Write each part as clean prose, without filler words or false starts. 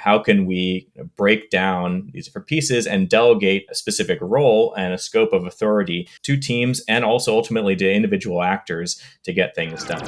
how can we break down these different pieces and delegate a specific role and a scope of authority to teams and also ultimately to individual actors to get things done.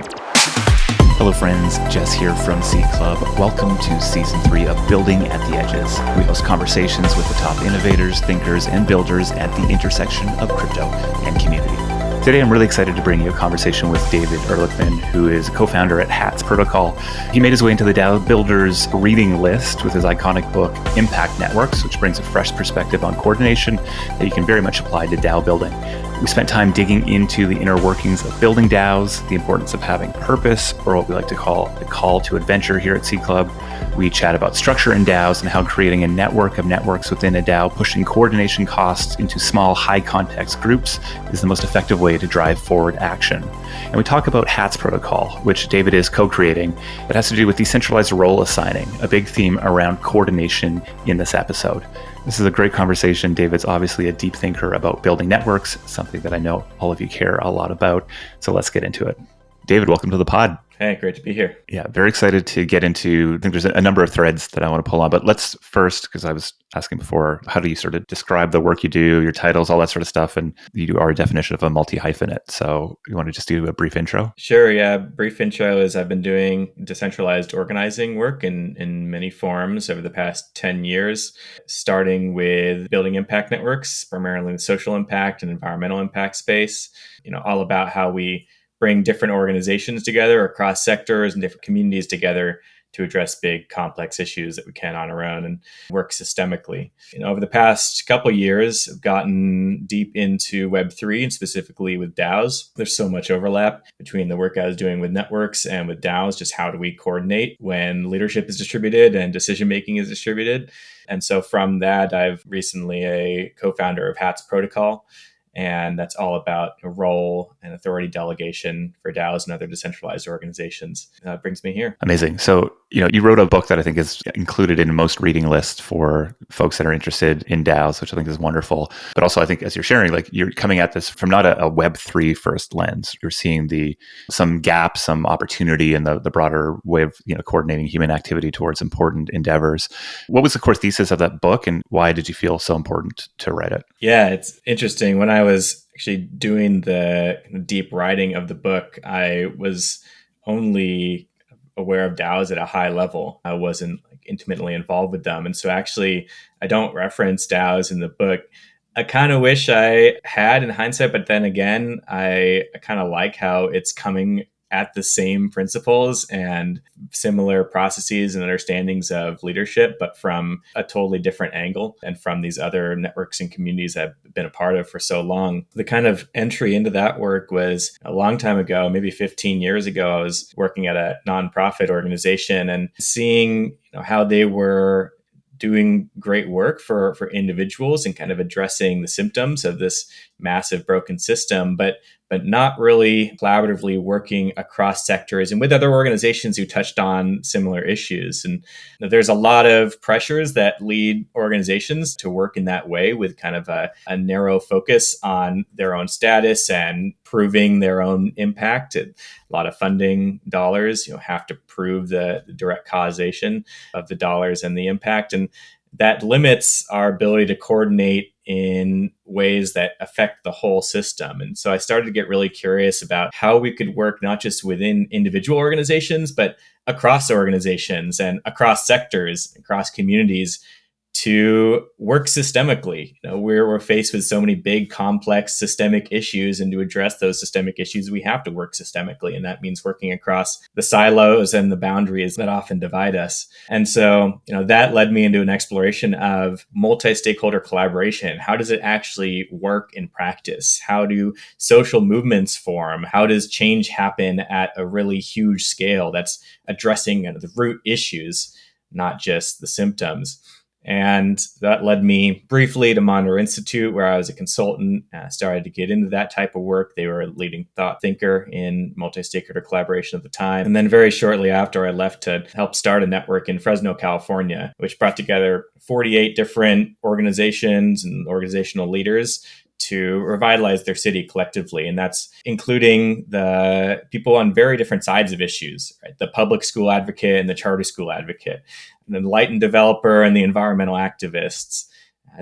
Hello friends, Jess here from Seed Club. Welcome to Season 3 of Building at the Edges. We host conversations with the top innovators, thinkers, and builders at the intersection of crypto and community. Today, I'm really excited to bring you a conversation with David Ehrlichman, who is a co-founder at Hats Protocol. He made his way into the DAO Builders reading list with his iconic book, Impact Networks, which brings a fresh perspective on coordination that you can very much apply to DAO building. We spent time digging into the inner workings of building DAOs, the importance of having purpose, or what we like to call the call to adventure here at Seed Club. We chat about structure in DAOs and how creating a network of networks within a DAO, pushing coordination costs into small, high-context groups is the most effective way to drive forward action. And we talk about Hats Protocol, which David is co-creating. It has to do with decentralized role assigning, a big theme around coordination in this episode. This is a great conversation. David's obviously a deep thinker about building networks, something that I know all of you care a lot about. So let's get into it. David, welcome to the pod. Hey, great to be here. Yeah, very excited to get into, I think there's a number of threads that I want to pull on, but let's first, because I was asking before, how do you sort of describe the work you do, your titles, all that sort of stuff, and you are a definition of a multi-hyphenate. So you want to just do a brief intro? Sure, yeah. Brief intro is I've been doing decentralized organizing work in many forms over the past 10 years, starting with building impact networks, primarily in the social impact and environmental impact space, all about how we bring different organizations together across sectors and different communities together to address big, complex issues that we can't on our own and work systemically. Over the past couple of years, I've gotten deep into Web3 and specifically with DAOs. There's so much overlap between the work I was doing with networks and with DAOs, just how do we coordinate when leadership is distributed and decision-making is distributed. And so from that, I've recently a co-founder of Hats Protocol, and that's all about a role and authority delegation for DAOs and other decentralized organizations. That brings me here. Amazing. So, you wrote a book that I think is included in most reading lists for folks that are interested in DAOs, which I think is wonderful. But also, I think as you're sharing, you're coming at this from not a Web3 first lens. You're seeing some gaps, some opportunity in the broader way of coordinating human activity towards important endeavors. What was the core thesis of that book, and why did you feel so important to write it? Yeah, it's interesting. When I was actually doing the deep writing of the book, I was only aware of DAOs at a high level. I wasn't intimately involved with them. And so actually, I don't reference DAOs in the book. I kind of wish I had in hindsight, but then again, I kind of like how it's coming at the same principles and similar processes and understandings of leadership, but from a totally different angle and from these other networks and communities I've been a part of for so long. The kind of entry into that work was a long time ago, maybe 15 years ago. I was working at a nonprofit organization and seeing how they were doing great work for individuals and kind of addressing the symptoms of this massive broken system, but not really collaboratively working across sectors and with other organizations who touched on similar issues. And there's a lot of pressures that lead organizations to work in that way with kind of a narrow focus on their own status and proving their own impact. A lot of funding dollars, have to prove the direct causation of the dollars and the impact. And that limits our ability to coordinate in ways that affect the whole system. And so I started to get really curious about how we could work not just within individual organizations, but across organizations and across sectors, across communities to work systemically. We're faced with so many big, complex systemic issues, and to address those systemic issues, we have to work systemically. And that means working across the silos and the boundaries that often divide us. And so, that led me into an exploration of multi-stakeholder collaboration. How does it actually work in practice? How do social movements form? How does change happen at a really huge scale that's addressing the root issues, not just the symptoms? And that led me briefly to Monroe Institute, where I was a consultant. I started to get into that type of work. They were a leading thought thinker in multi-stakeholder collaboration at the time. And then very shortly after, I left to help start a network in Fresno, California, which brought together 48 different organizations and organizational leaders to revitalize their city collectively. And that's including the people on very different sides of issues, right? The public school advocate and the charter school advocate, an enlightened developer and the environmental activists,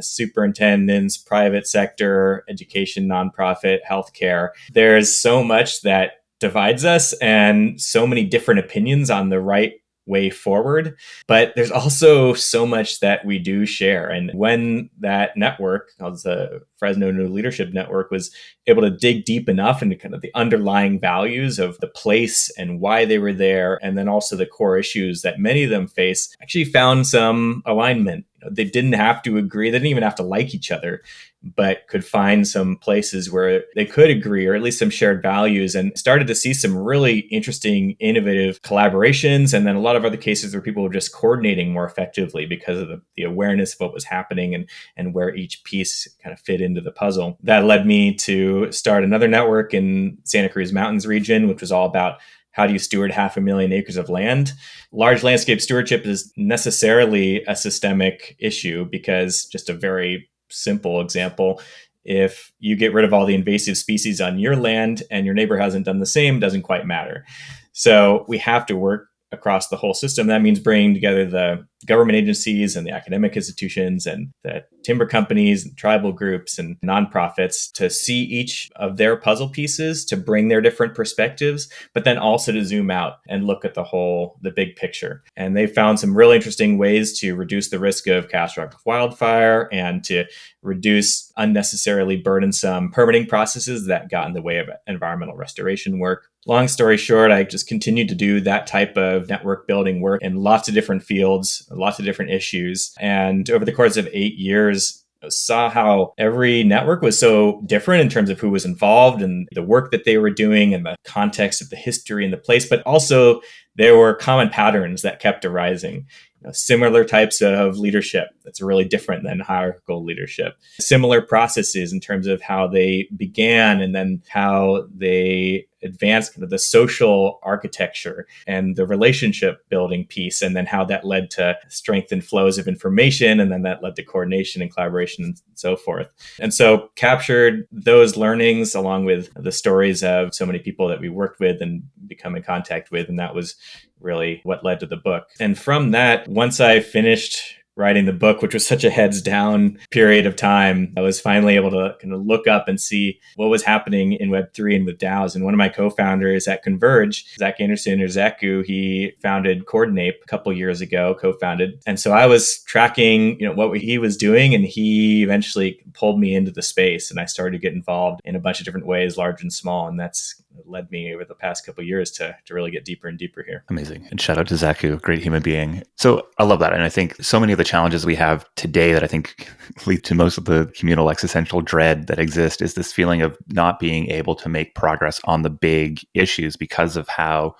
superintendents, private sector, education, nonprofit, healthcare. There's so much that divides us and so many different opinions on the right way forward. But there's also so much that we do share. And when that network, called the Fresno New Leadership Network, was able to dig deep enough into kind of the underlying values of the place and why they were there, and then also the core issues that many of them face, actually found some alignment. They didn't have to agree. They didn't even have to like each other, but could find some places where they could agree, or at least some shared values, and started to see some really interesting, innovative collaborations. And then a lot of other cases where people were just coordinating more effectively because of the awareness of what was happening and where each piece kind of fit into the puzzle. That led me to start another network in Santa Cruz Mountains region, which was all about how do you steward 500,000 acres of land? Large landscape stewardship is necessarily a systemic issue because, just a very simple example, if you get rid of all the invasive species on your land and your neighbor hasn't done the same, it doesn't quite matter. So we have to work across the whole system. That means bringing together the government agencies and the academic institutions and the timber companies and tribal groups and nonprofits to see each of their puzzle pieces, to bring their different perspectives, but then also to zoom out and look at the big picture. And they found some really interesting ways to reduce the risk of catastrophic wildfire and to reduce unnecessarily burdensome permitting processes that got in the way of environmental restoration work. Long story short, I just continued to do that type of network building work in lots of different fields, lots of different issues. And over the course of 8 years, saw how every network was so different in terms of who was involved and the work that they were doing and the context of the history and the place, but also there were common patterns that kept arising. Similar types of leadership that's really different than hierarchical leadership. Similar processes in terms of how they began and then how they advanced kind of the social architecture and the relationship building piece, and then how that led to strengthened flows of information, and then that led to coordination and collaboration and so forth. And so captured those learnings along with the stories of so many people that we worked with and become in contact with, and that was really what led to the book. And from that, once I finished writing the book, which was such a heads down period of time, I was finally able to kind of look up and see what was happening in Web3 and with DAOs. And one of my co-founders at Converge, Zach Anderson, or Zaku, he founded Coordinate a couple years ago, co-founded. And so I was tracking, what he was doing, and he eventually pulled me into the space, and I started to get involved in a bunch of different ways, large and small. And that's led me over the past couple of years to really get deeper and deeper here. Amazing. And shout out to Zaku, great human being. So I love that. And I think so many of the challenges we have today that I think lead to most of the communal existential dread that exists is this feeling of not being able to make progress on the big issues because of how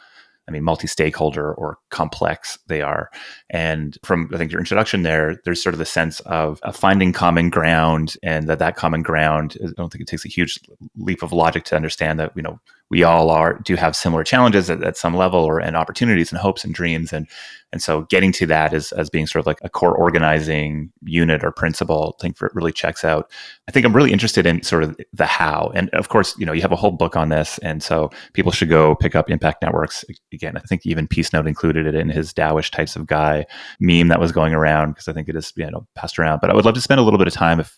multi-stakeholder or complex they are. And from, I think, your introduction there's sort of the sense of finding common ground, and that common ground, I don't think it takes a huge leap of logic to understand that, we all do have similar challenges at some level, and opportunities and hopes and dreams. And so getting to that as being sort of like a core organizing unit or principle, I think really checks out. I think I'm really interested in sort of the how. And of course, you have a whole book on this. And so people should go pick up Impact Networks. Again, I think even Peace Note included it in his DAOish types of guy meme that was going around, because I think it is, passed around. But I would love to spend a little bit of time if,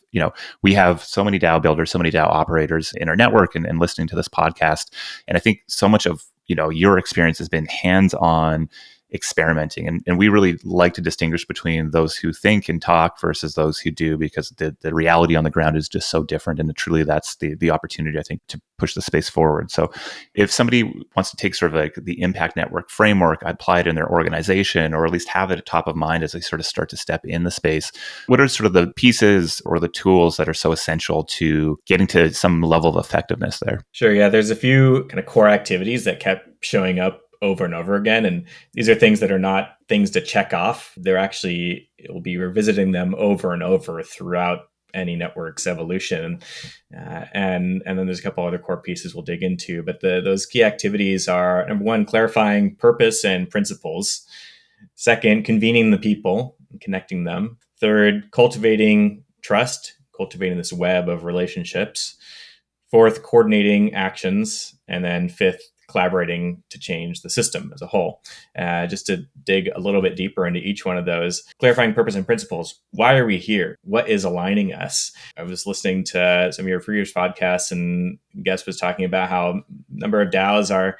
we have so many DAO builders, so many DAO operators in our network and listening to this podcast. And I think so much of, your experience has been hands-on experimenting. And we really like to distinguish between those who think and talk versus those who do, because the reality on the ground is just so different. And truly that's the opportunity, I think, to push the space forward. So if somebody wants to take sort of like the Impact Network framework, apply it in their organization, or at least have it at top of mind as they sort of start to step in the space, what are sort of the pieces or the tools that are so essential to getting to some level of effectiveness there? Sure. Yeah. There's a few kind of core activities that kept showing up over and over again. And these are things that are not things to check off. You'll be revisiting them over and over throughout any network's evolution. And then there's a couple other core pieces we'll dig into. But those key activities are, number one, clarifying purpose and principles. Second, convening the people and connecting them. Third, cultivating trust, cultivating this web of relationships. Fourth, coordinating actions. And then fifth, collaborating to change the system as a whole. Just to dig a little bit deeper into each one of those, clarifying purpose and principles. Why are we here? What is aligning us? I was listening to some of your previous podcasts, and guest was talking about how a number of DAOs are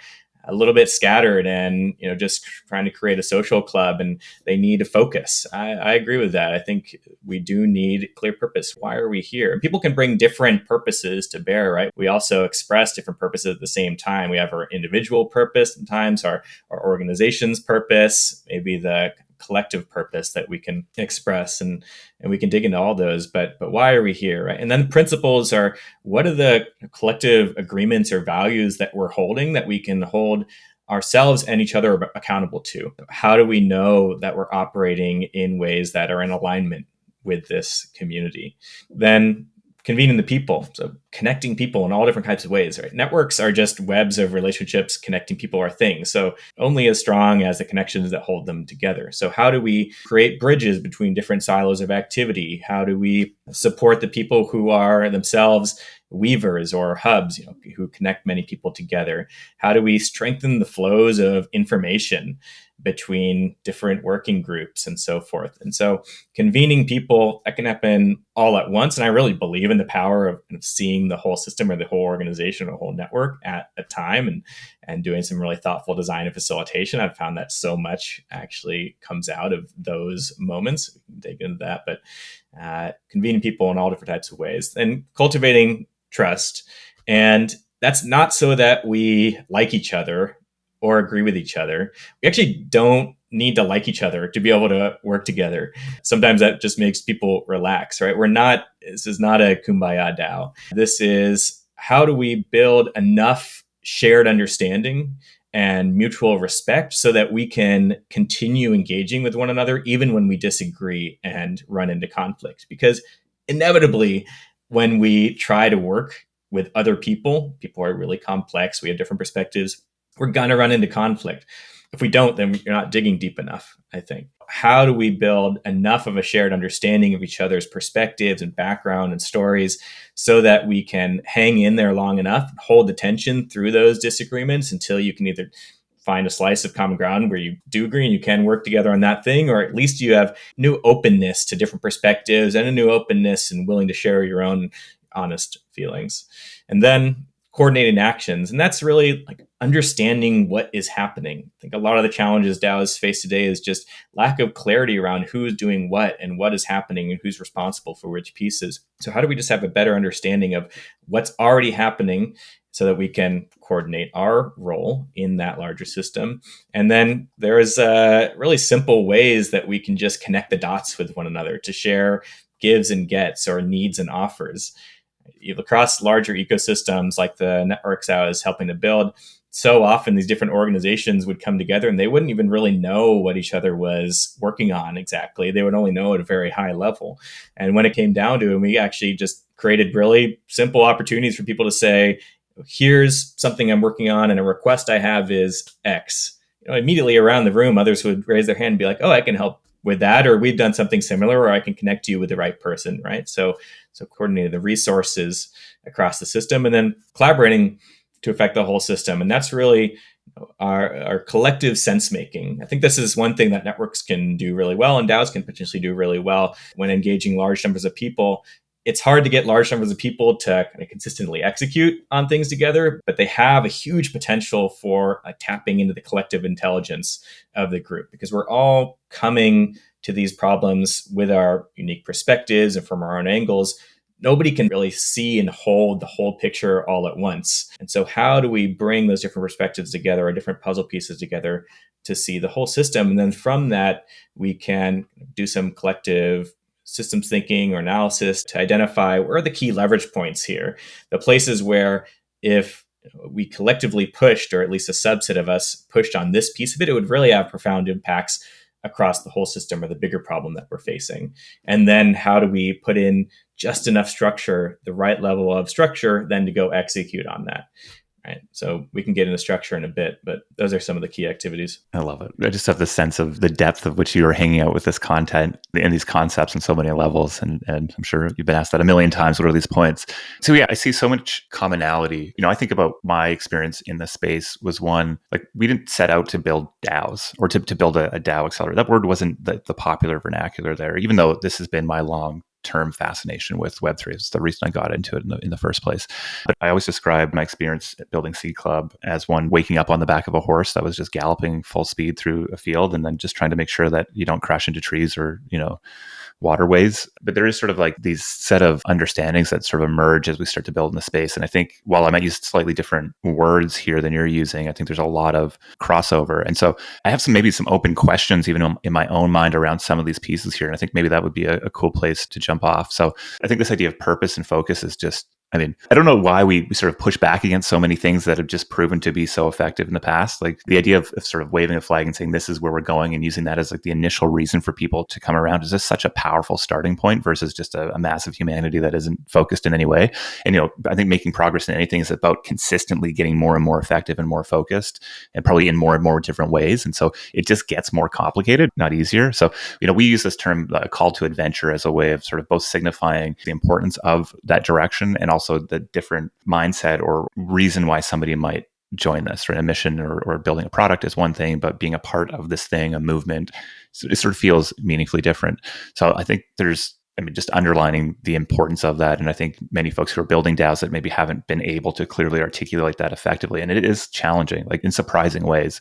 a little bit scattered and just trying to create a social club, and they need to focus. I agree with that. I think we do need clear purpose. Why are we here? And people can bring different purposes to bear, right? We also express different purposes at the same time. We have our individual purpose, sometimes our organization's purpose, maybe the collective purpose that we can express, and we can dig into all those, but why are we here, right? And then the principles are, what are the collective agreements or values that we're holding that we can hold ourselves and each other accountable to? How do we know that we're operating in ways that are in alignment with this community? Then convening the people, so connecting people in all different types of ways, right? Networks are just webs of relationships. Connecting people are things. So only as strong as the connections that hold them together. So how do we create bridges between different silos of activity? How do we support the people who are themselves weavers or hubs, who connect many people together? How do we strengthen the flows of information between different working groups and so forth? And so convening people, that can happen all at once. And I really believe in the power of seeing the whole system or the whole organization or the whole network at a time, and doing some really thoughtful design and facilitation. I've found that so much actually comes out of those moments. We can dig into that, but convening people in all different types of ways and cultivating trust. And that's not so that we like each other or agree with each other. We actually don't need to like each other to be able to work together. Sometimes that just makes people relax, right? This is not a kumbaya DAO. This is, how do we build enough shared understanding and mutual respect so that we can continue engaging with one another even when we disagree and run into conflict? Because inevitably, when we try to work with other people are really complex. We have different perspectives. We're going to run into conflict. If we don't, then you're not digging deep enough, I think. How do we build enough of a shared understanding of each other's perspectives and background and stories so that we can hang in there long enough, hold the tension through those disagreements until you can either find a slice of common ground where you do agree and you can work together on that thing, or at least you have new openness to different perspectives and a new openness and willing to share your own honest feelings. And then coordinating actions. And that's really like understanding what is happening. I think a lot of the challenges DAOs face today is just lack of clarity around who's doing what and what is happening and who's responsible for which pieces. So how do we just have a better understanding of what's already happening so that we can coordinate our role in that larger system? And then there's really simple ways that we can just connect the dots with one another to share gives and gets or needs and offers. Across larger ecosystems like the networks I was helping to build, so often these different organizations would come together and they wouldn't even really know what each other was working on exactly. They would only know at a very high level. And when it came down to it, we actually just created really simple opportunities for people to say, here's something I'm working on and a request I have is X. Immediately around the room, others would raise their hand and be like, oh, I can help with that, or we've done something similar, or I can connect you with the right person, right? So coordinating the resources across the system and then collaborating to affect the whole system. And that's really our collective sense making. I think this is one thing that networks can do really well and DAOs can potentially do really well when engaging large numbers of people. It's hard to get large numbers of people to kind of consistently execute on things together, but they have a huge potential for tapping into the collective intelligence of the group, because we're all coming to these problems with our unique perspectives and from our own angles. Nobody can really see and hold the whole picture all at once. And so how do we bring those different perspectives together or different puzzle pieces together to see the whole system? And then from that, we can do some collective systems thinking or analysis to identify where are the key leverage points here, the places where if we collectively pushed, or at least a subset of us pushed on this piece of it, it would really have profound impacts across the whole system or the bigger problem that we're facing. And then how do we put in just enough structure, the right level of structure, then to go execute on that? right? So we can get into structure in a bit, but those are some of the key activities. I love it. I just have the sense of the depth of which you are hanging out with this content and these concepts on so many levels. And I'm sure you've been asked that a million times. What are these points? So yeah, I see so much commonality. I think about my experience in the space was one, like we didn't set out to build DAOs or to build a DAO accelerator. That word wasn't the popular vernacular there, even though this has been my long-term fascination with Web3. It's the reason I got into it in the first place. But I always describe my experience at building Seed Club as one waking up on the back of a horse that was just galloping full speed through a field and then just trying to make sure that you don't crash into trees or, waterways. But there is sort of like these set of understandings that sort of emerge as we start to build in the space. And I think while I might use slightly different words here than you're using, I think there's a lot of crossover. And so I have maybe some open questions even in my own mind around some of these pieces here. And I think maybe that would be a cool place to jump off. So I think this idea of purpose and focus is just, I don't know why we sort of push back against so many things that have just proven to be so effective in the past. Like the idea of sort of waving a flag and saying, this is where we're going and using that as like the initial reason for people to come around is just such a powerful starting point versus just a massive humanity that isn't focused in any way. And, I think making progress in anything is about consistently getting more and more effective and more focused and probably in more and more different ways. And so it just gets more complicated, not easier. So, we use this term call to adventure as a way of sort of both signifying the importance of that direction and also the different mindset or reason why somebody might join this, right? A mission or building a product is one thing, but being a part of this thing, a movement, it sort of feels meaningfully different. So I think there's, just underlining the importance of that. And I think many folks who are building DAOs that maybe haven't been able to clearly articulate that effectively, and it is challenging, like in surprising ways,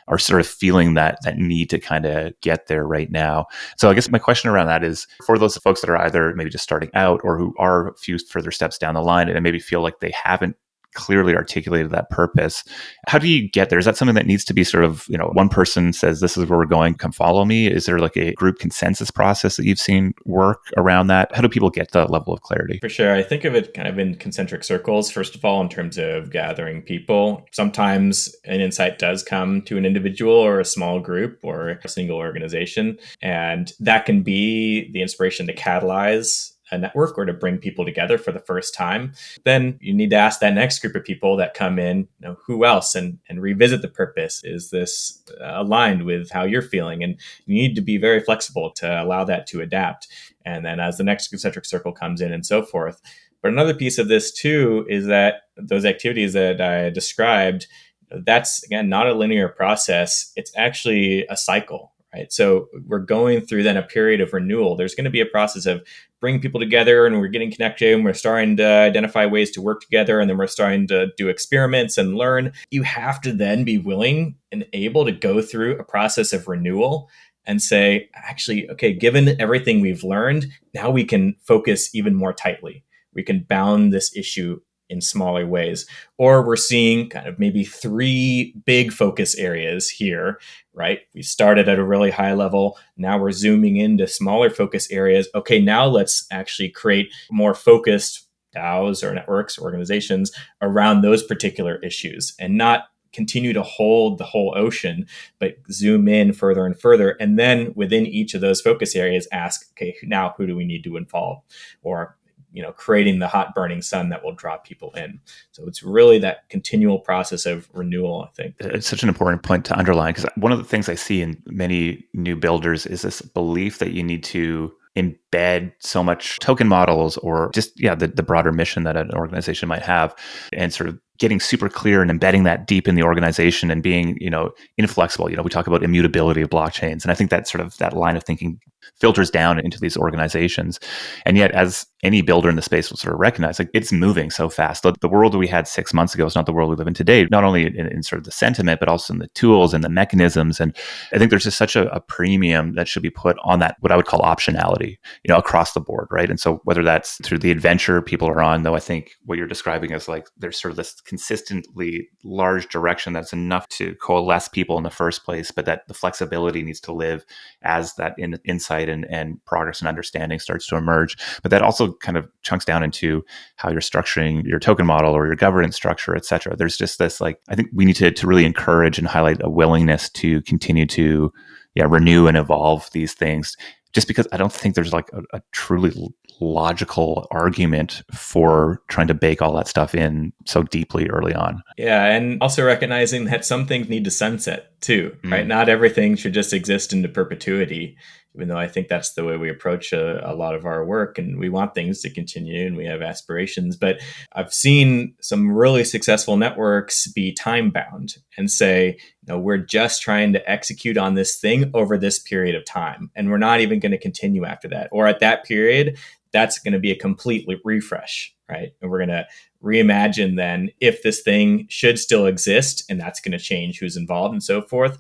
are sort of feeling that need to kind of get there right now. So I guess my question around that is for those folks that are either maybe just starting out or who are a few further steps down the line and maybe feel like they haven't clearly articulated that purpose. How do you get there? Is that something that needs to be sort of, one person says, this is where we're going, come follow me? Is there like a group consensus process that you've seen work around that? How do people get that level of clarity? For sure. I think of it kind of in concentric circles, first of all, in terms of gathering people. Sometimes an insight does come to an individual or a small group or a single organization, and that can be the inspiration to catalyze a network or to bring people together for the first time. Then you need to ask that next group of people that come in, who else, and revisit the purpose. Is this aligned with how you're feeling? And you need to be very flexible to allow that to adapt. And then as the next concentric circle comes in and so forth. But another piece of this too is that those activities that I described, that's again, not a linear process. It's actually a cycle. Right. So we're going through then a period of renewal. There's going to be a process of bringing people together and we're getting connected and we're starting to identify ways to work together. And then we're starting to do experiments and learn. You have to then be willing and able to go through a process of renewal and say, actually, okay, given everything we've learned, now we can focus even more tightly. We can bound this issue in smaller ways. Or we're seeing kind of maybe 3 big focus areas here, right? We started at a really high level. Now we're zooming into smaller focus areas. Okay, now let's actually create more focused DAOs or networks, organizations around those particular issues and not continue to hold the whole ocean, but zoom in further and further. And then within each of those focus areas, ask, okay, now who do we need to involve? Or creating the hot burning sun that will draw people in. So it's really that continual process of renewal, I think. It's such an important point to underline because one of the things I see in many new builders is this belief that you need to embed so much token models or just, the broader mission that an organization might have and sort of getting super clear and embedding that deep in the organization and being, inflexible. We talk about immutability of blockchains. And I think that sort of that line of thinking filters down into these organizations. And yet, as any builder in the space will sort of recognize, like it's moving so fast. The world that we had 6 months ago is not the world we live in today, not only in sort of the sentiment, but also in the tools and the mechanisms. And I think there's just such a premium that should be put on that, what I would call optionality, across the board, right? And so whether that's through the adventure people are on, though I think what you're describing is like there's sort of this consistently large direction that's enough to coalesce people in the first place, but that the flexibility needs to live as that insight and progress and understanding starts to emerge. But that also kind of chunks down into how you're structuring your token model or your governance structure, et cetera. There's just this, I think we need to really encourage and highlight a willingness to continue to renew and evolve these things. just because I don't think there's like a truly logical argument for trying to bake all that stuff in so deeply early on. Yeah, and also recognizing that some things need to sunset too, right? Mm. Not everything should just exist into perpetuity, even though I think that's the way we approach a lot of our work, and we want things to continue and we have aspirations. But I've seen some really successful networks be time bound and say, we're just trying to execute on this thing over this period of time, and we're not even going to continue after that. Or at that period, that's going to be a complete refresh, right? And we're going to reimagine then if this thing should still exist, and that's going to change who's involved and so forth.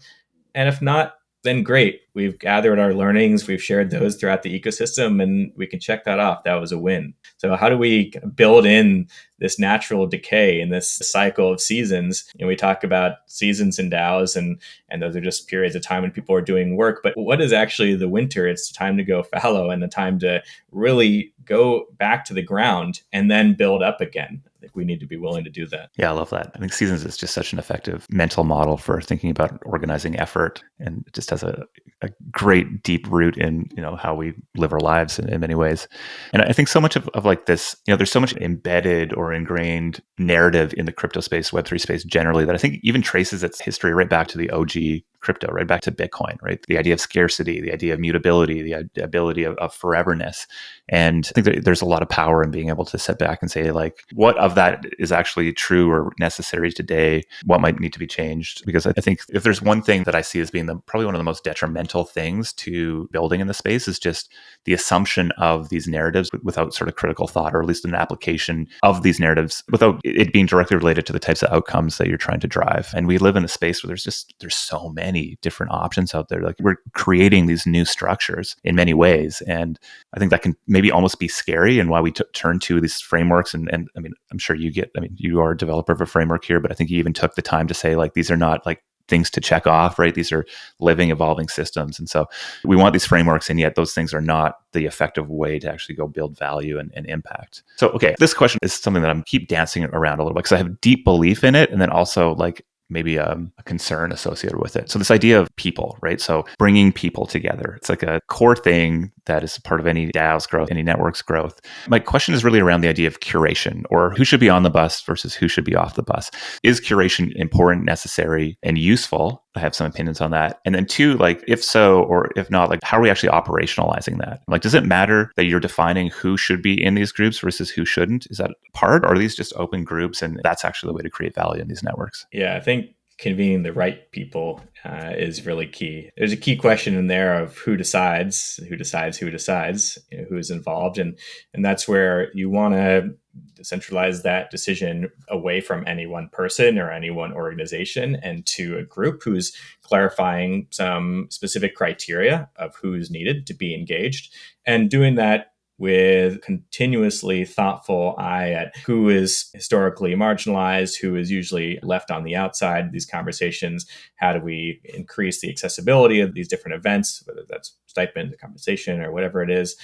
And if not, then great. We've gathered our learnings, we've shared those throughout the ecosystem, and we can check that off. That was a win. So how do we build in this natural decay in this cycle of seasons? We talk about seasons and DAOs, and those are just periods of time when people are doing work. But what is actually the winter? It's the time to go fallow and the time to really go back to the ground and then build up again. I think we need to be willing to do that. Yeah, I love that. I think seasons is just such an effective mental model for thinking about organizing effort, and it just has a great deep root in how we live our lives in many ways. And I think so much of like this, there's so much embedded or ingrained narrative in the crypto space, Web3 space generally, that I think even traces its history right back to the OG crypto, right back to Bitcoin, right? The idea of scarcity, the idea of mutability, the ability of foreverness. And I think that there's a lot of power in being able to sit back and say, like, what of that is actually true or necessary today? What might need to be changed? Because I think if there's one thing that I see as being probably one of the most detrimental things to building in the space is just the assumption of these narratives without sort of critical thought, or at least an application of these narratives without it being directly related to the types of outcomes that you're trying to drive. And we live in a space where there's so many different options out there. Like, we're creating these new structures in many ways. And I think that can maybe almost be scary, and why we turn to these frameworks. And I mean, I'm sure you are a developer of a framework here, but I think you even took the time to say, like, these are not like things to check off, right? These are living, evolving systems. And so we want these frameworks, and yet those things are not the effective way to actually go build value and impact. So, okay, this question is something that I'm keep dancing around a little bit because I have deep belief in it, and then also like maybe a concern associated with it. So this idea of people, right? So bringing people together, it's like a core thing that is part of any DAO's growth, any network's growth. My question is really around the idea of curation, or who should be on the bus versus who should be off the bus. Is curation important, necessary, and useful? I have some opinions on that. And then two, like, if so, or if not, like, how are we actually operationalizing that? Like, does it matter that you're defining who should be in these groups versus who shouldn't? Is that part, or are these just open groups and that's actually the way to create value in these networks? Yeah, I think convening the right people is really key. There's a key question in there of who decides, who is involved. And that's where you want to centralize that decision away from any one person or any one organization and to a group who's clarifying some specific criteria of who's needed to be engaged, and doing that with continuously thoughtful eye at who is historically marginalized, who is usually left on the outside of these conversations. How do we increase the accessibility of these different events, whether that's stipend, compensation, or whatever it is?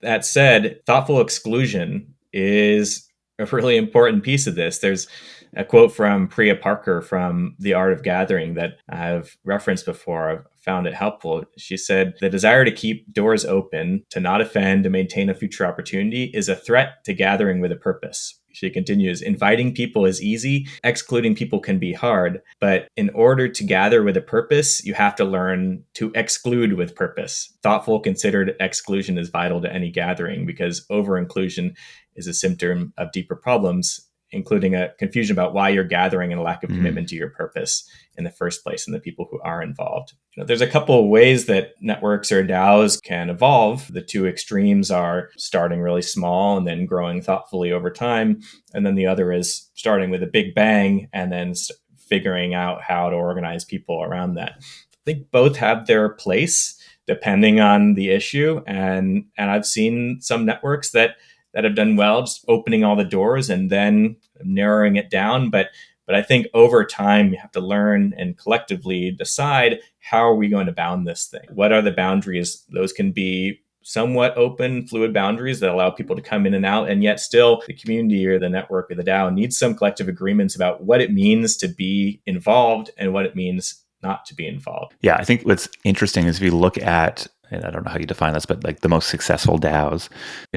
That said, thoughtful exclusion is a really important piece of this. There's a quote from Priya Parker from The Art of Gathering that I've referenced before. I've found it helpful. She said, "The desire to keep doors open, to not offend, to maintain a future opportunity is a threat to gathering with a purpose." She continues, "Inviting people is easy, excluding people can be hard, but in order to gather with a purpose, you have to learn to exclude with purpose. Thoughtful, considered exclusion is vital to any gathering because over-inclusion is a symptom of deeper problems, including a confusion about why you're gathering and a lack of commitment to your purpose in the first place and the people who are involved." There's a couple of ways that networks or DAOs can evolve. The two extremes are starting really small and then growing thoughtfully over time. And then the other is starting with a big bang and then figuring out how to organize people around that. I think both have their place depending on the issue. And I've seen some networks that have done well, just opening all the doors and then narrowing it down. But I think over time, you have to learn and collectively decide, how are we going to bound this thing? What are the boundaries? Those can be somewhat open, fluid boundaries that allow people to come in and out. And yet still the community or the network or the DAO needs some collective agreements about what it means to be involved and what it means not to be involved. Yeah, I think what's interesting is if you look at and I don't know how you define this, but like the most successful DAOs,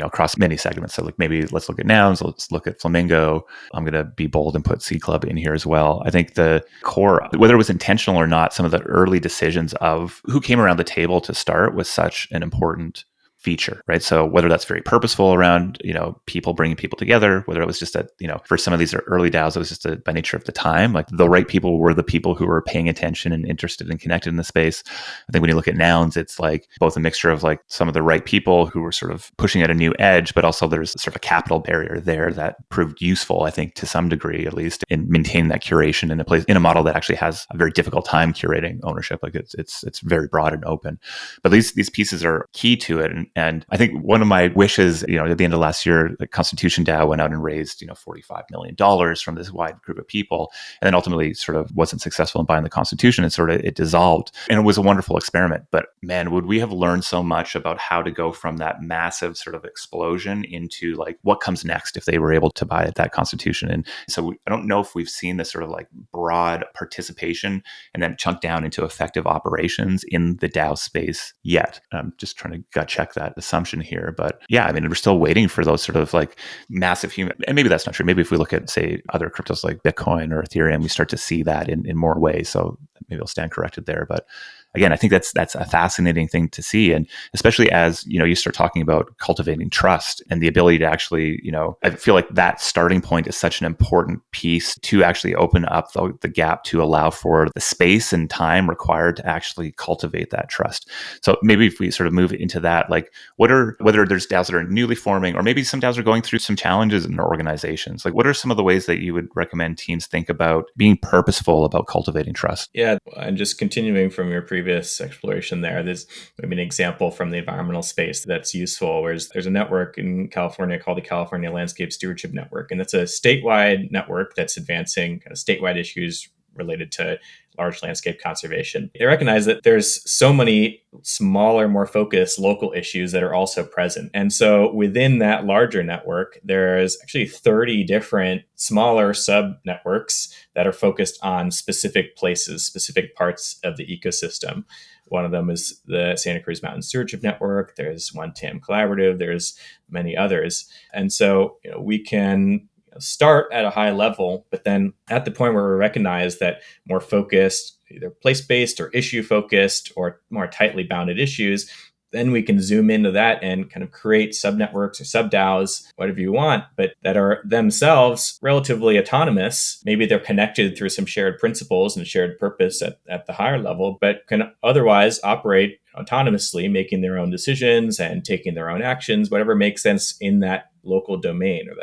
across many segments. So like maybe let's look at nouns, let's look at Flamingo. I'm going to be bold and put C Club in here as well. I think the core, whether it was intentional or not, some of the early decisions of who came around the table to start was such an important feature, right? So whether that's very purposeful around, people bringing people together, whether it was just that, for some of these early DAOs, it was just by nature of the time, like the right people were the people who were paying attention and interested and connected in the space. I think when you look at nouns, it's like both a mixture of like some of the right people who were sort of pushing at a new edge, but also there's sort of a capital barrier there that proved useful, I think, to some degree, at least, in maintaining that curation in a model that actually has a very difficult time curating ownership. Like it's very broad and open. But these pieces are key to it. And I think one of my wishes, at the end of last year, the Constitution DAO went out and raised, $45 million from this wide group of people, and then ultimately sort of wasn't successful in buying the Constitution, and sort of it dissolved. And it was a wonderful experiment. But man, would we have learned so much about how to go from that massive sort of explosion into like what comes next if they were able to buy that Constitution. And so I don't know if we've seen this sort of like broad participation and then chunk down into effective operations in the DAO space yet. I'm just trying to gut check that assumption here. But yeah, I mean, we're still waiting for those sort of like massive human, and maybe that's not true. Maybe if we look at, say, other cryptos like Bitcoin or Ethereum, we start to see that in more ways. So maybe I'll stand corrected there. But again, I think that's a fascinating thing to see. And especially as, you start talking about cultivating trust and the ability to actually, I feel like that starting point is such an important piece to actually open up the gap to allow for the space and time required to actually cultivate that trust. So maybe if we sort of move into that, like whether there's DAOs that are newly forming, or maybe some DAOs are going through some challenges in their organizations, like what are some of the ways that you would recommend teams think about being purposeful about cultivating trust? Yeah, and just continuing from your previous exploration there's maybe an example from the environmental space that's useful, where there's a network in California called the California Landscape Stewardship Network, and it's a statewide network that's advancing kind of statewide issues related to large landscape conservation. They recognize that there's so many smaller, more focused local issues that are also present. And so within that larger network, there's actually 30 different smaller sub networks that are focused on specific places, specific parts of the ecosystem. One of them is the Santa Cruz Mountain Stewardship Network. There's One TAM Collaborative. There's many others. And so we can start at a high level, but then at the point where we recognize that more focused, either place-based or issue-focused or more tightly bounded issues, then we can zoom into that and kind of create sub-networks or sub-DAOs, whatever you want, but that are themselves relatively autonomous. Maybe they're connected through some shared principles and shared purpose at the higher level, but can otherwise operate autonomously, making their own decisions and taking their own actions, whatever makes sense in that local domain or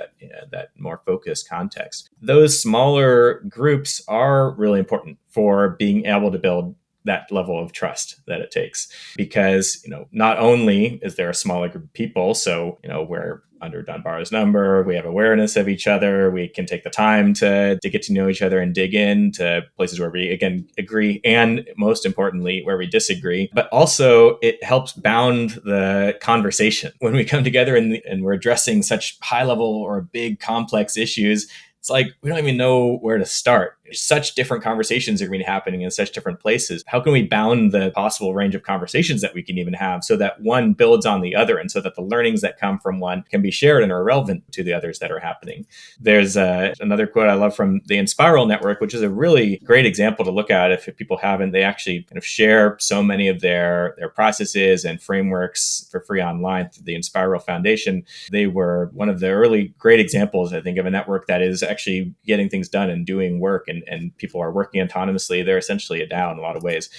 that more focused context. Those smaller groups are really important for being able to build that level of trust that it takes, because not only is there a smaller group of people, so we're under Dunbar's number, we have awareness of each other, we can take the time to get to know each other and dig into places where we again agree, and most importantly where we disagree. But also it helps bound the conversation when we come together and we're addressing such high level or big complex issues. It's like we don't even know where to start. Such different conversations are going to be happening in such different places. How can we bound the possible range of conversations that we can even have so that one builds on the other, and so that the learnings that come from one can be shared and are relevant to the others that are happening? There's another quote I love from the Inspiral Network, which is a really great example to look at if people haven't. They actually kind of share so many of their processes and frameworks for free online through the Inspiral Foundation. They were one of the early great examples, I think, of a network that is actually getting things done and doing work, and people are working autonomously. They're essentially a DAO in a lot of ways.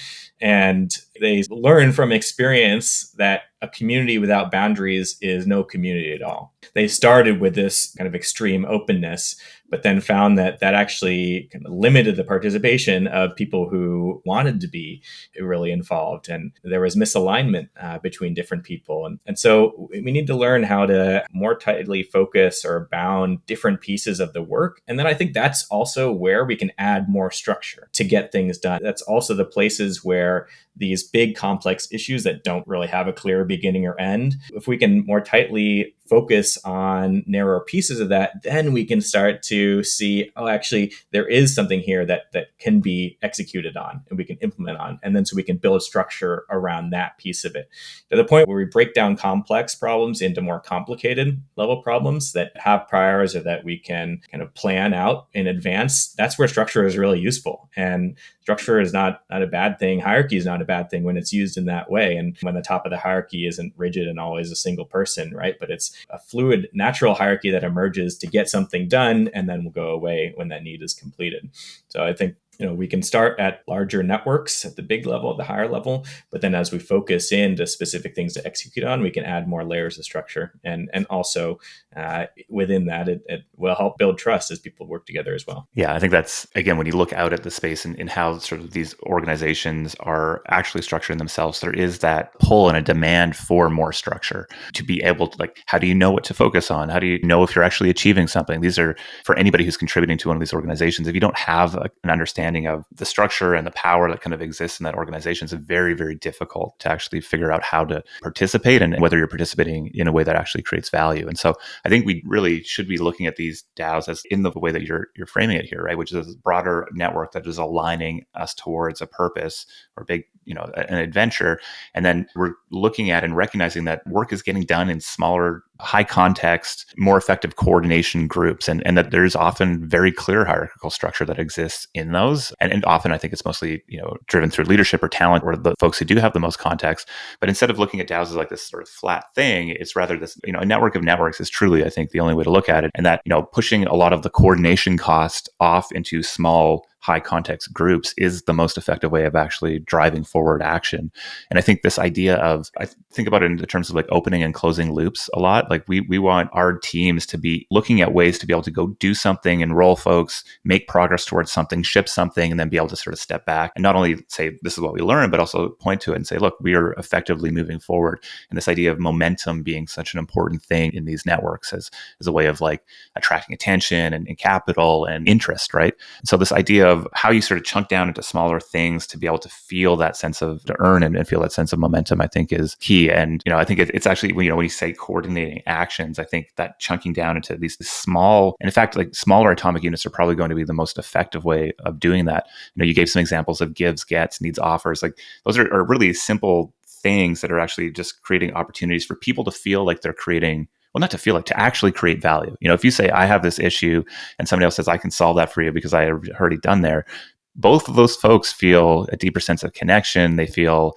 And they learn from experience that a community without boundaries is no community at all. They started with this kind of extreme openness, but then found that actually kind of limited the participation of people who wanted to be really involved. And there was misalignment between different people. And so we need to learn how to more tightly focus or bound different pieces of the work. And then I think that's also where we can add more structure to get things done. That's also the places where these big complex issues that don't really have a clear beginning or end. If we can more tightly focus on narrower pieces of that, then we can start to see, oh, actually, there is something here that can be executed on and we can implement on. And then so we can build structure around that piece of it to the point where we break down complex problems into more complicated level problems that have priors or that we can kind of plan out in advance. That's where structure is really useful. And structure is not a bad thing. Hierarchy is not a bad thing when it's used in that way. And when the top of the hierarchy isn't rigid and always a single person, right? But it's a fluid, natural hierarchy that emerges to get something done and then will go away when that need is completed. So I think we can start at larger networks at the big level, at the higher level, but then as we focus into specific things to execute on, we can add more layers of structure. And also within that, it will help build trust as people work together as well. Yeah, I think that's, again, when you look out at the space and how sort of these organizations are actually structuring themselves, there is that pull and a demand for more structure to be able to, like, how do you know what to focus on? How do you know if you're actually achieving something? These are, for anybody who's contributing to one of these organizations, if you don't have an understanding of the structure and the power that kind of exists in that organization, it's very, very difficult to actually figure out how to participate and whether you're participating in a way that actually creates value. And so I think we really should be looking at these DAOs as in the way that you're framing it here, right? Which is a broader network that is aligning us towards a purpose or big, an adventure. And then we're looking at and recognizing that work is getting done in smaller, high context, more effective coordination groups, and that there's often very clear hierarchical structure that exists in those. And often I think it's mostly, driven through leadership or talent or the folks who do have the most context. But instead of looking at DAOs as like this sort of flat thing, it's rather this, a network of networks is truly, I think, the only way to look at it. And that, pushing a lot of the coordination cost off into small, high context groups is the most effective way of actually driving forward action. And I think this idea of, I think about it in the terms of like opening and closing loops a lot. Like we want our teams to be looking at ways to be able to go do something, enroll folks, make progress towards something, ship something, and then be able to sort of step back and not only say, this is what we learned, but also point to it and say, look, we are effectively moving forward. And this idea of momentum being such an important thing in these networks as a way of like attracting attention and capital and interest, right? And so this idea of how you sort of chunk down into smaller things to be able to feel that sense of, to earn and feel that sense of momentum, I think is key. And, I think it's actually, when you say coordinating actions, I think that chunking down into these small, and in fact, like smaller atomic units are probably going to be the most effective way of doing that. You gave some examples of gives, gets, needs, offers. Like those are really simple things that are actually just creating opportunities for people to feel like they're creating, well, not to feel like, to actually create value. If you say, I have this issue and somebody else says, I can solve that for you because I have already done there, both of those folks feel a deeper sense of connection. They feel,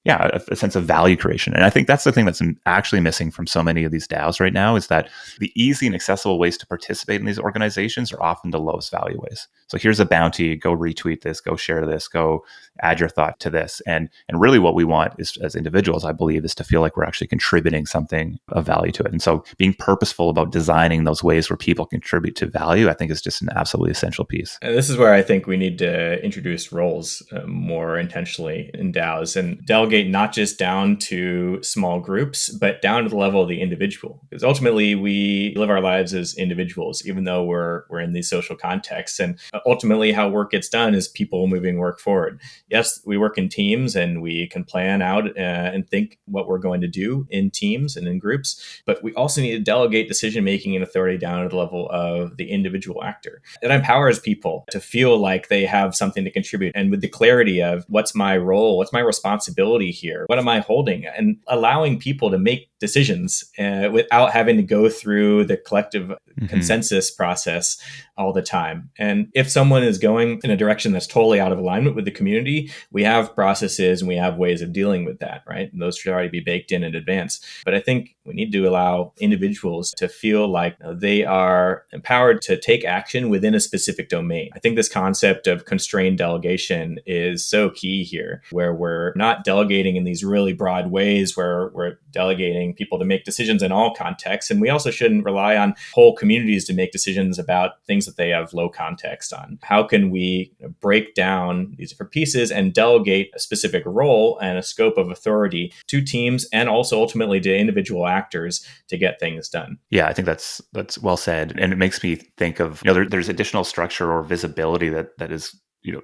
a sense of value creation. And I think that's the thing that's actually missing from so many of these DAOs right now, is that the easy and accessible ways to participate in these organizations are often the lowest value ways. So here's a bounty, go retweet this, go share this, go add your thought to this. And really what we want is, as individuals, I believe, is to feel like we're actually contributing something of value to it. And so being purposeful about designing those ways where people contribute to value, I think is just an absolutely essential piece. And this is where I think we need to introduce roles more intentionally in DAOs and delegate not just down to small groups, but down to the level of the individual. Because ultimately we live our lives as individuals, even though we're in these social contexts. And ultimately how work gets done is people moving work forward. Yes, we work in teams and we can plan out and think what we're going to do in teams and in groups, but we also need to delegate decision-making and authority down to the level of the individual actor. It empowers people to feel like they have something to contribute. And with the clarity of what's my role, what's my responsibility here, what am I holding, and allowing people to make decisions without having to go through the collective consensus process all the time. And if someone is going in a direction that's totally out of alignment with the community, we have processes and we have ways of dealing with that, right? And those should already be baked in advance. But I think we need to allow individuals to feel like they are empowered to take action within a specific domain. I think this concept of constrained delegation is so key here, where we're not delegating in these really broad ways where we're delegating people to make decisions in all contexts. And we also shouldn't rely on whole communities to make decisions about things that they have low context on. How can we break down these different pieces and delegate a specific role and a scope of authority to teams and also ultimately to individual actors to get things done? Yeah, I think that's well said. And it makes me think of, there's additional structure or visibility that is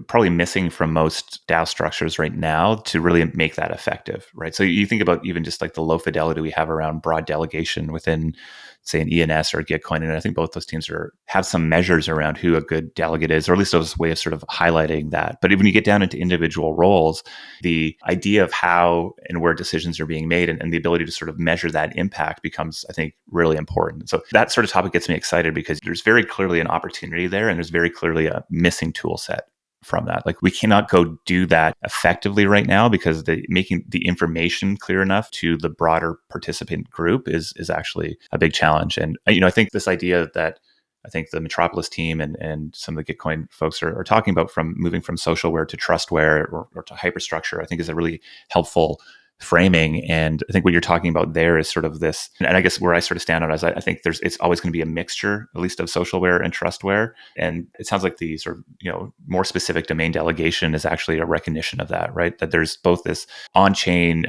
probably missing from most DAO structures right now to really make that effective, right? So you think about even just like the low fidelity we have around broad delegation within, say, an ENS or Gitcoin, and I think both those teams have some measures around who a good delegate is, or at least a way of sort of highlighting that. But when you get down into individual roles, the idea of how and where decisions are being made and the ability to sort of measure that impact becomes, I think, really important. So that sort of topic gets me excited because there's very clearly an opportunity there, and there's very clearly a missing tool set from that. Like, we cannot go do that effectively right now because making the information clear enough to the broader participant group is actually a big challenge. And I think this idea that I think the Metropolis team and some of the Gitcoin folks are talking about, from moving from socialware to trustware or to hyperstructure, I think is a really helpful framing. And I think what you're talking about there is sort of this, and I guess where I sort of stand out is I think it's always going to be a mixture, at least of socialware and trustware. And it sounds like the sort of, more specific domain delegation is actually a recognition of that, right? That there's both this on-chain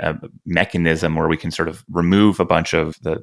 mechanism where we can sort of remove a bunch of the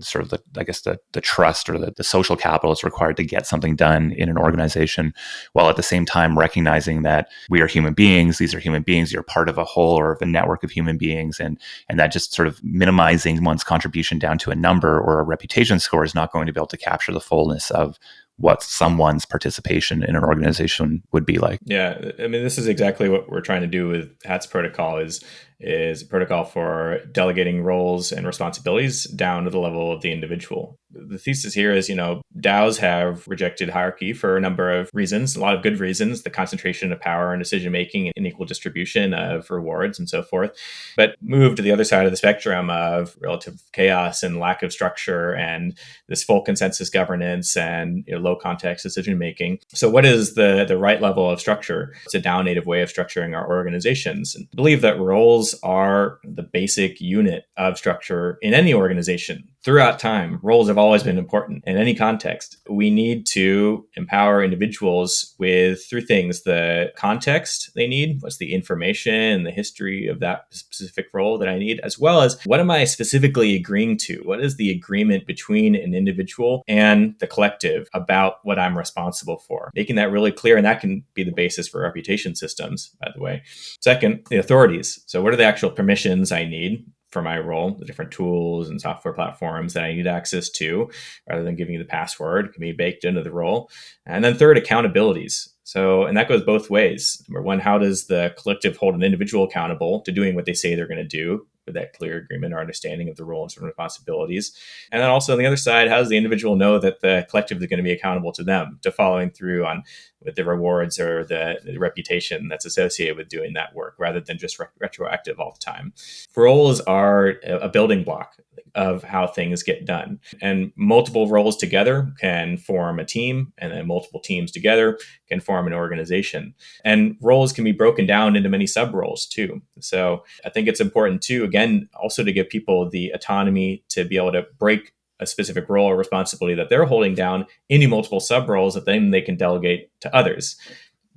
trust or the social capital that's required to get something done in an organization, while at the same time recognizing that we are human beings. These are human beings. You're part of a whole or of a network of human beings. And that just sort of minimizing one's contribution down to a number or a reputation score is not going to be able to capture the fullness of what someone's participation in an organization would be like. Yeah, I mean, this is exactly what we're trying to do with Hats Protocol is a protocol for delegating roles and responsibilities down to the level of the individual. The thesis here is, DAOs have rejected hierarchy for a number of reasons, a lot of good reasons, the concentration of power and decision-making and equal distribution of rewards and so forth, but move to the other side of the spectrum of relative chaos and lack of structure and this full consensus governance and low context decision-making. So what is the right level of structure? It's a DAO native way of structuring our organizations. And I believe that roles are the basic unit of structure in any organization. Throughout time, roles have always been important in any context. We need to empower individuals with three things: the context they need, what's the information and the history of that specific role that I need, as well as what am I specifically agreeing to? What is the agreement between an individual and the collective about what I'm responsible for? Making that really clear, and that can be the basis for reputation systems, by the way. Second, the authorities. So what are the actual permissions I need for my role, the different tools and software platforms that I need access to, rather than giving you the password? It can be baked into the role. And then third, accountabilities. So, and that goes both ways. Number one, how does the collective hold an individual accountable to doing what they say they're going to do, with that clear agreement or understanding of the role and responsibilities? And then also on the other side, how does the individual know that the collective is going to be accountable to them, to following through on with the rewards or the reputation that's associated with doing that work, rather than just retroactive all the time? Roles are a building block of how things get done. And multiple roles together can form a team, and then multiple teams together can form an organization. And roles can be broken down into many sub roles too. So I think it's important too, again, also to give people the autonomy to be able to break a specific role or responsibility that they're holding down into multiple sub roles that then they can delegate to others.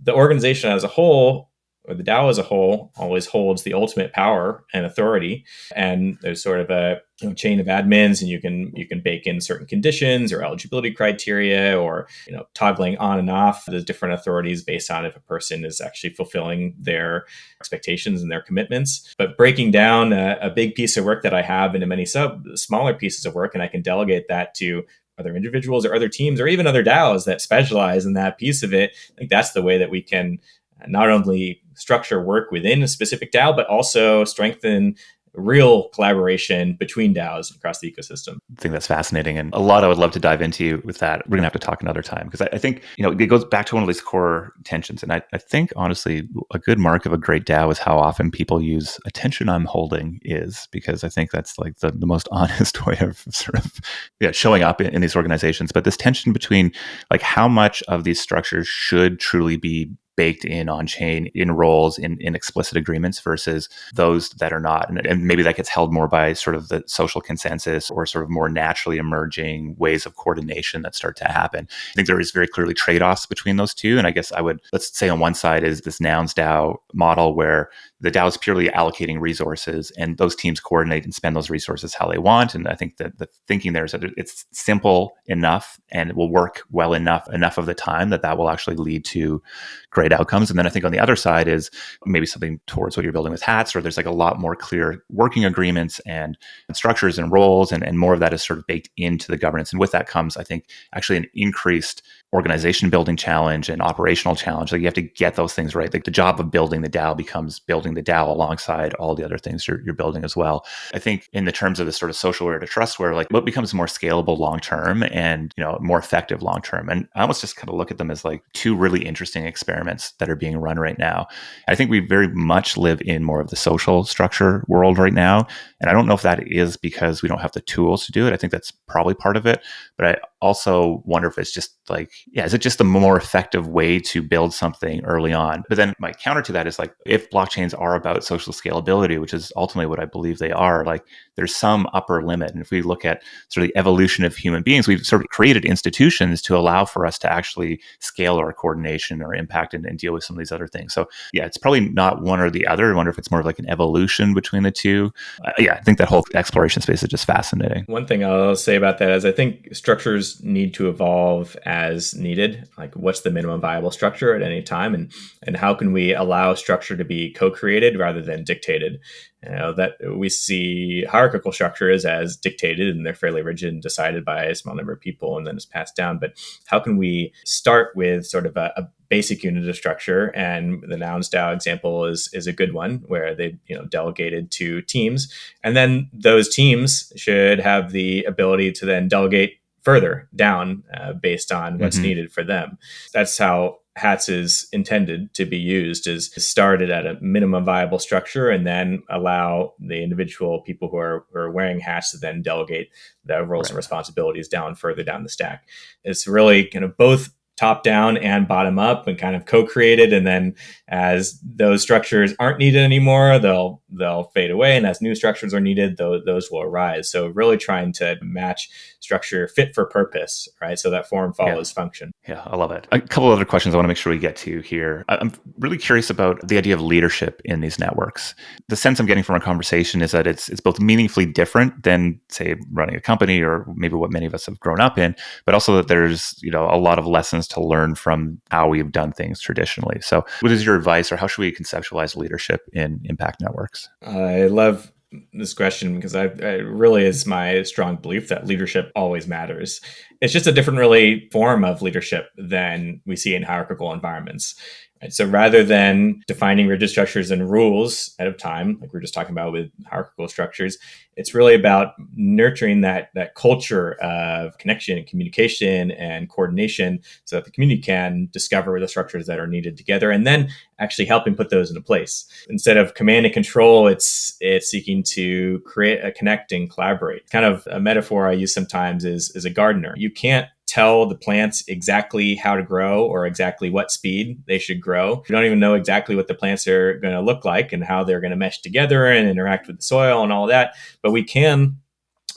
The organization as a whole, or the DAO as a whole, always holds the ultimate power and authority. And there's sort of a chain of admins, and you can bake in certain conditions or eligibility criteria, or toggling on and off the different authorities based on if a person is actually fulfilling their expectations and their commitments. But breaking down a big piece of work that I have into many smaller pieces of work, and I can delegate that to other individuals or other teams or even other DAOs that specialize in that piece of it. I think that's the way that we can not only structure work within a specific DAO, but also strengthen real collaboration between DAOs across the ecosystem. I think that's fascinating, and a lot I would love to dive into with that. We're going to have to talk another time, because I think it goes back to one of these core tensions. And I think, honestly, a good mark of a great DAO is how often people use attention I'm holding is, because I think that's like the most honest way of sort of showing up in these organizations. But this tension between like how much of these structures should truly be baked in on chain, in roles, in explicit agreements, versus those that are not. And maybe that gets held more by sort of the social consensus or sort of more naturally emerging ways of coordination that start to happen. I think there is very clearly trade-offs between those two. And I guess let's say on one side is this Nouns DAO model, where the DAO is purely allocating resources, and those teams coordinate and spend those resources how they want. And I think that the thinking there is that it's simple enough and it will work well enough of the time that will actually lead to great great outcomes. And then I think on the other side is maybe something towards what you're building with Hats, or there's like a lot more clear working agreements and structures and roles, and more of that is sort of baked into the governance. And with that comes, I think, actually an increased organization building challenge and operational challenge. Like you have to get those things right. Like the job of building the DAO becomes building the DAO alongside all the other things you're building as well. I think in the terms of the sort of socialware to trustware, like what becomes more scalable long term and more effective long term. And I almost just kind of look at them as like two really interesting experiments that are being run right now. I think we very much live in more of the social structure world right now. And I don't know if that is because we don't have the tools to do it. I think that's probably part of it. But I also wonder if it's just like, is it just a more effective way to build something early on? But then my counter to that is like, if blockchains are about social scalability, which is ultimately what I believe they are, like there's some upper limit. And if we look at sort of the evolution of human beings, we've sort of created institutions to allow for us to actually scale our coordination or impact and deal with some of these other things. So yeah, it's probably not one or the other. I wonder if it's more of like an evolution between the two. I think that whole exploration space is just fascinating. One thing I'll say about that is I think structures need to evolve as needed. Like what's the minimum viable structure at any time, and how can we allow structure to be co-created rather than dictated? That we see hierarchical structures as dictated, and they're fairly rigid and decided by a small number of people, and then it's passed down. But how can we start with sort of a basic unit of structure? And the Nouns DAO example is a good one, where they delegated to teams, and then those teams should have the ability to then delegate further down based on what's needed for them. That's how Hats is intended to be used, is started at a minimum viable structure and then allow the individual people who are wearing hats to then delegate the roles and responsibilities down further down the stack. It's really kind of both top down and bottom up and kind of co-created. And then as those structures aren't needed anymore, they'll fade away. And as new structures are needed, those will arise. So really trying to match structure fit for purpose, right? So that form follows function. Yeah, I love it. A couple other questions I want to make sure we get to here. I'm really curious about the idea of leadership in these networks. The sense I'm getting from our conversation is that it's both meaningfully different than, say, running a company or maybe what many of us have grown up in, but also that there's a lot of lessons to learn from how we've done things traditionally. So what is your advice, or how should we conceptualize leadership in impact networks? I love this question because I really is my strong belief that leadership always matters. It's just a different really form of leadership than we see in hierarchical environments. Right? So rather than defining rigid structures and rules ahead of time, like we were just talking about with hierarchical structures, it's really about nurturing that culture of connection and communication and coordination so that the community can discover the structures that are needed together and then actually helping put those into place. Instead of command and control, it's seeking to create a connect and collaborate. Kind of a metaphor I use sometimes is a gardener. You can't tell the plants exactly how to grow or exactly what speed they should grow. You don't even know exactly what the plants are going to look like and how they're going to mesh together and interact with the soil and all of that. But we can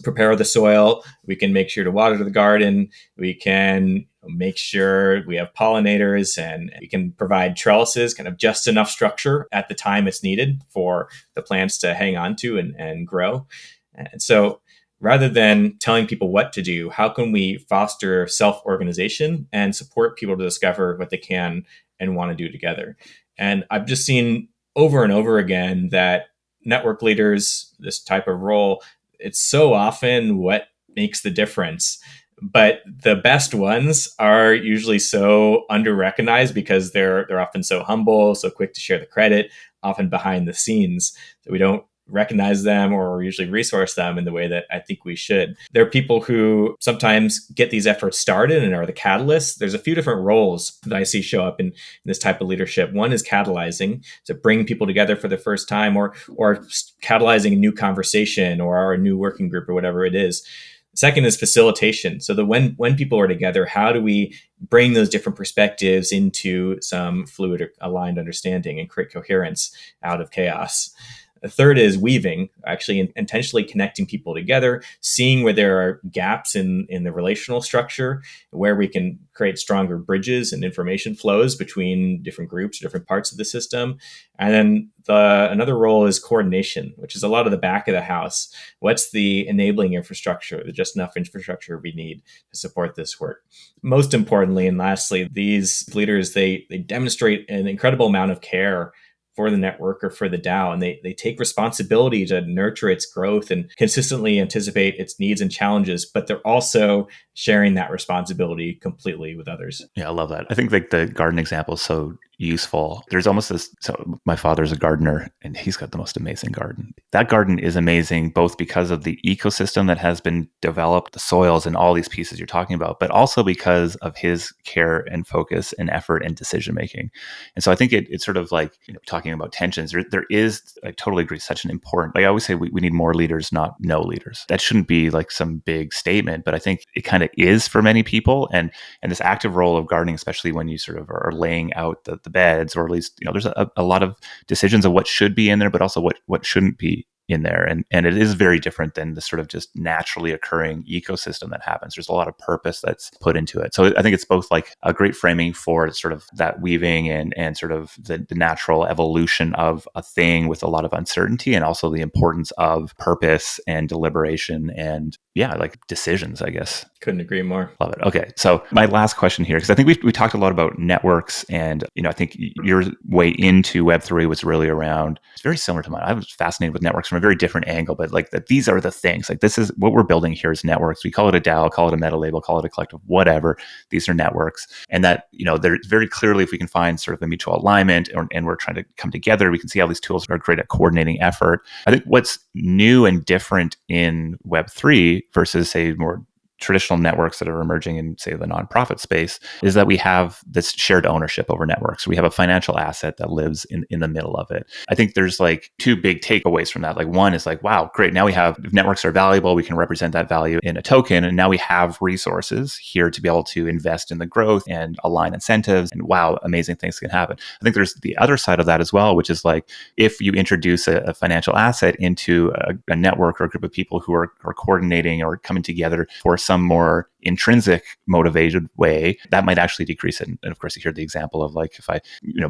prepare the soil. We can make sure to water the garden. We can make sure we have pollinators, and we can provide trellises, kind of just enough structure at the time it's needed for the plants to hang on to and grow. And so rather than telling people what to do, how can we foster self-organization and support people to discover what they can and want to do together? And I've just seen over and over again that network leaders, this type of role, it's so often what makes the difference. But the best ones are usually so under-recognized because they're often so humble, so quick to share the credit, often behind the scenes, that we don't recognize them or usually resource them in the way that I think we should. There are people who sometimes get these efforts started and are the catalysts. There's a few different roles that I see show up in this type of leadership. One is catalyzing, to bring people together for the first time, or catalyzing a new conversation or a new working group or whatever it is. Second is facilitation. So that when people are together, how do we bring those different perspectives into some fluid or aligned understanding and create coherence out of chaos? The third is weaving, actually intentionally connecting people together, seeing where there are gaps in the relational structure, where we can create stronger bridges and information flows between different groups, different parts of the system. And then another role is coordination, which is a lot of the back of the house. What's the enabling infrastructure, the just enough infrastructure we need to support this work? Most importantly, and lastly, these leaders, they demonstrate an incredible amount of care for the network or for the DAO, and they take responsibility to nurture its growth and consistently anticipate its needs and challenges, but they're also sharing that responsibility completely with others. Yeah, I love that. I think like the garden example is so useful. There's almost this, so my father's a gardener and he's got the most amazing garden. That garden is amazing, both because of the ecosystem that has been developed, the soils and all these pieces you're talking about, but also because of his care and focus and effort and decision-making. And so I think it's sort of like, talking about tensions, there is, I totally agree, such an important, like I always say, we need more leaders, not no leaders. That shouldn't be like some big statement, but I think it kind of is for many people. And this active role of gardening, especially when you sort of are laying out the beds, or at least, there's a lot of decisions of what should be in there, but also what shouldn't be in there. And it is very different than the sort of just naturally occurring ecosystem that happens. There's a lot of purpose that's put into it. So I think it's both like a great framing for sort of that weaving and sort of the natural evolution of a thing with a lot of uncertainty, and also the importance of purpose and deliberation and like decisions, I guess. Couldn't agree more. Love it. Okay. So my last question here, because I think we talked a lot about networks, and, I think your way into Web3 was really around, it's very similar to mine. I was fascinated with networks from a very different angle, but like that these are the things, like this is what we're building here is networks. We call it a DAO, call it a metalabel, call it a collective, whatever. These are networks. And that, they're very clearly, if we can find sort of a mutual alignment and we're trying to come together, we can see how these tools are great at coordinating effort. I think what's new and different in Web3 versus, say, more traditional networks that are emerging in, say, the nonprofit space is that we have this shared ownership over networks. We have a financial asset that lives in the middle of it. I think there's like two big takeaways from that. Like one is like, wow, great. Now we have, if networks are valuable, we can represent that value in a token. And now we have resources here to be able to invest in the growth and align incentives. And wow, amazing things can happen. I think there's the other side of that as well, which is like, if you introduce a financial asset into a network or a group of people who are coordinating or coming together for some more intrinsic motivated way, that might actually decrease it. And of course, you hear the example of like, if I,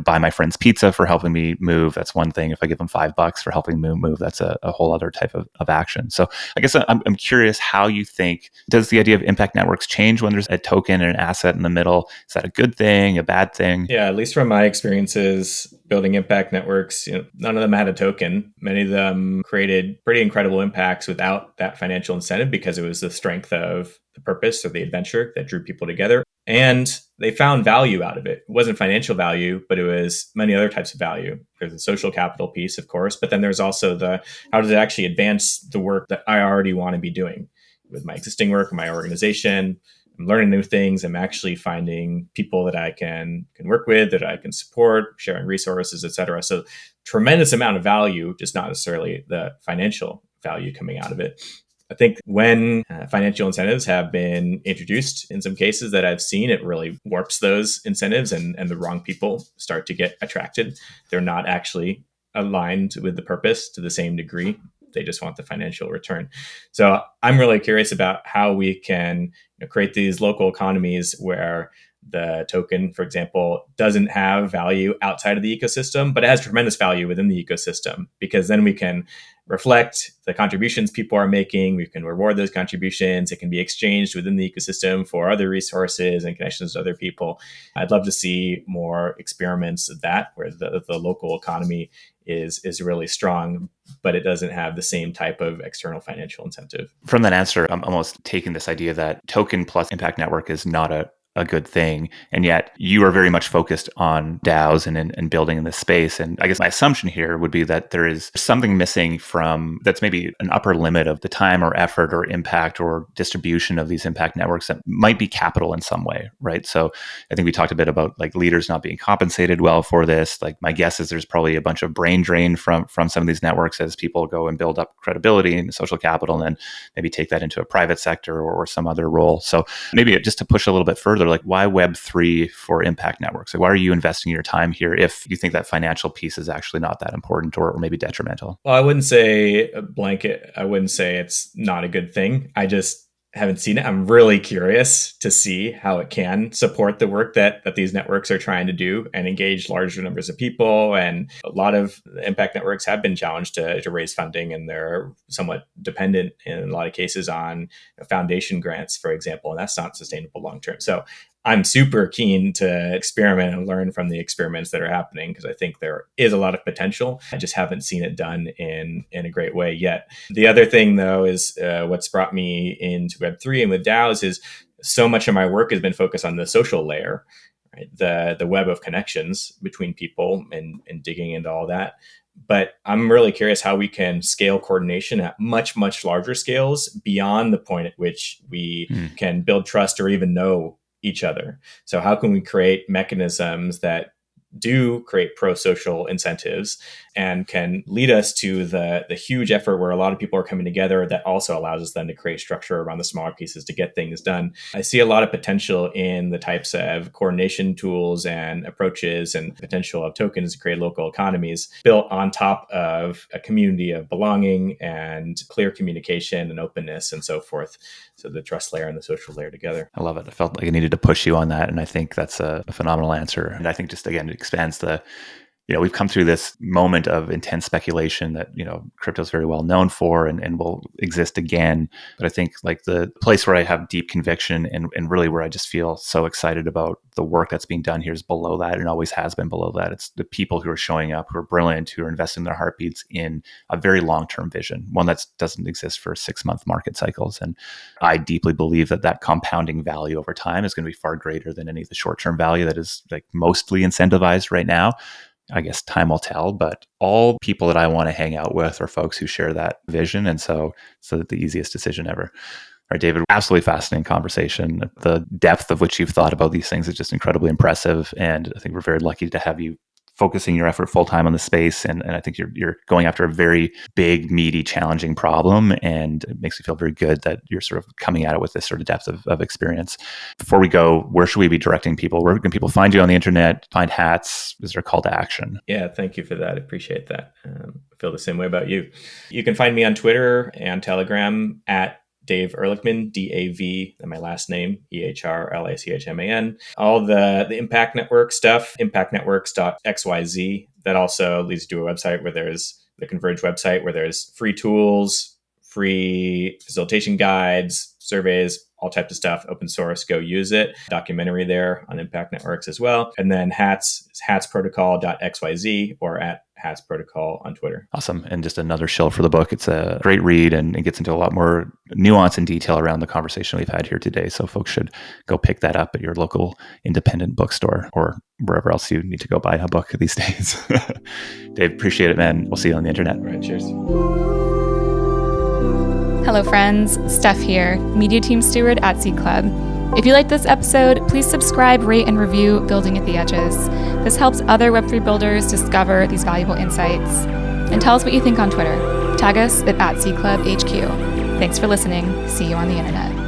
buy my friend's pizza for helping me move, that's one thing. If I give them $5 for helping me move, that's a whole other type of action. So I guess I'm curious how you think, does the idea of impact networks change when there's a token and an asset in the middle? Is that a good thing, a bad thing? Yeah, at least from my experiences building impact networks, none of them had a token. Many of them created pretty incredible impacts without that financial incentive, because it was the strength of the purpose or the adventure that drew people together. And they found value out of it. It wasn't financial value, but it was many other types of value. There's the social capital piece, of course, but then there's also the, how does it actually advance the work that I already want to be doing with my existing work, my organization? I'm learning new things. I'm actually finding people that I can work with, that I can support, sharing resources, et cetera. So tremendous amount of value, just not necessarily the financial value coming out of it. I think when financial incentives have been introduced, in some cases that I've seen, it really warps those incentives, and the wrong people start to get attracted. They're not actually aligned with the purpose to the same degree. They just want the financial return. So I'm really curious about how we can create these local economies where the token, for example, doesn't have value outside of the ecosystem, but it has tremendous value within the ecosystem, because then we can reflect the contributions people are making. We can reward those contributions. It can be exchanged within the ecosystem for other resources and connections to other people. I'd love to see more experiments of that, where the local economy is really strong, but it doesn't have the same type of external financial incentive. From that answer, I'm almost taking this idea that token plus impact network is not a good thing. And yet you are very much focused on DAOs and building in this space. And I guess my assumption here would be that there is something missing from, that's maybe an upper limit of the time or effort or impact or distribution of these impact networks that might be capital in some way, right? So I think we talked a bit about like leaders not being compensated well for this. Like my guess is there's probably a bunch of brain drain from some of these networks as people go and build up credibility and social capital, and then maybe take that into a private sector or some other role. So maybe just to push a little bit further, builder, like why Web3 for impact networks? Like, why are you investing your time here if you think that financial piece is actually not that important or maybe detrimental? Well, I wouldn't say a blanket. I wouldn't say it's not a good thing. I just haven't seen it. I'm really curious to see how it can support the work that these networks are trying to do and engage larger numbers of people. And a lot of impact networks have been challenged to raise funding, and they're somewhat dependent in a lot of cases on foundation grants, for example, and that's not sustainable long term. So I'm super keen to experiment and learn from the experiments that are happening because I think there is a lot of potential. I just haven't seen it done in a great way yet. The other thing, though, is what's brought me into Web3 and with DAOs is so much of my work has been focused on the social layer, right? The web of connections between people and digging into all that. But I'm really curious how we can scale coordination at much, much larger scales beyond the point at which we can build trust or even know each other. So how can we create mechanisms that do create pro-social incentives and can lead us to the huge effort where a lot of people are coming together that also allows us then to create structure around the smaller pieces to get things done. I see a lot of potential in the types of coordination tools and approaches and potential of tokens to create local economies built on top of a community of belonging and clear communication and openness and so forth. So the trust layer and the social layer together. I love it. I felt like I needed to push you on that. And I think that's a phenomenal answer. And I think just, again, it expands we've come through this moment of intense speculation that, crypto is very well known for and will exist again. But I think like the place where I have deep conviction and really where I just feel so excited about the work that's being done here is below that and always has been below that. It's the people who are showing up, who are brilliant, who are investing their heartbeats in a very long-term vision, one that doesn't exist for 6-month market cycles. And I deeply believe that compounding value over time is going to be far greater than any of the short-term value that is like mostly incentivized right now. I guess time will tell, but all people that I want to hang out with are folks who share that vision. And so the easiest decision ever. All right, David, absolutely fascinating conversation. The depth of which you've thought about these things is just incredibly impressive. And I think we're very lucky to have you focusing your effort full-time on the space. And I think you're going after a very big, meaty, challenging problem. And it makes me feel very good that you're sort of coming at it with this sort of depth of experience. Before we go, where should we be directing people? Where can people find you on the internet, find Hats? Is there a call to action? Yeah, thank you for that. I appreciate that. I feel the same way about you. You can find me on Twitter and Telegram at Dave Ehrlichman, DAV, and my last name, EHRLICHMAN. All the Impact Network stuff, impactnetworks.xyz. That also leads to a website where there's the Converge website where there's free tools, free facilitation guides, surveys, all types of stuff, open source, go use it. Documentary there on Impact Networks as well. And then Hats, hatsprotocol.xyz or at Hats Protocol on Twitter. Awesome. And just another shill for the book. It's a great read and it gets into a lot more nuance and detail around the conversation we've had here today. So folks should go pick that up at your local independent bookstore or wherever else you need to go buy a book these days. Dave, appreciate it, man. We'll see you on the internet. All right, cheers. Hello, friends. Steph here, Media Team Steward at C Club. If you like this episode, please subscribe, rate, and review Building at the Edges. This helps other Web3 builders discover these valuable insights. And tell us what you think on Twitter. Tag us at @CClubHQ. Thanks for listening. See you on the internet.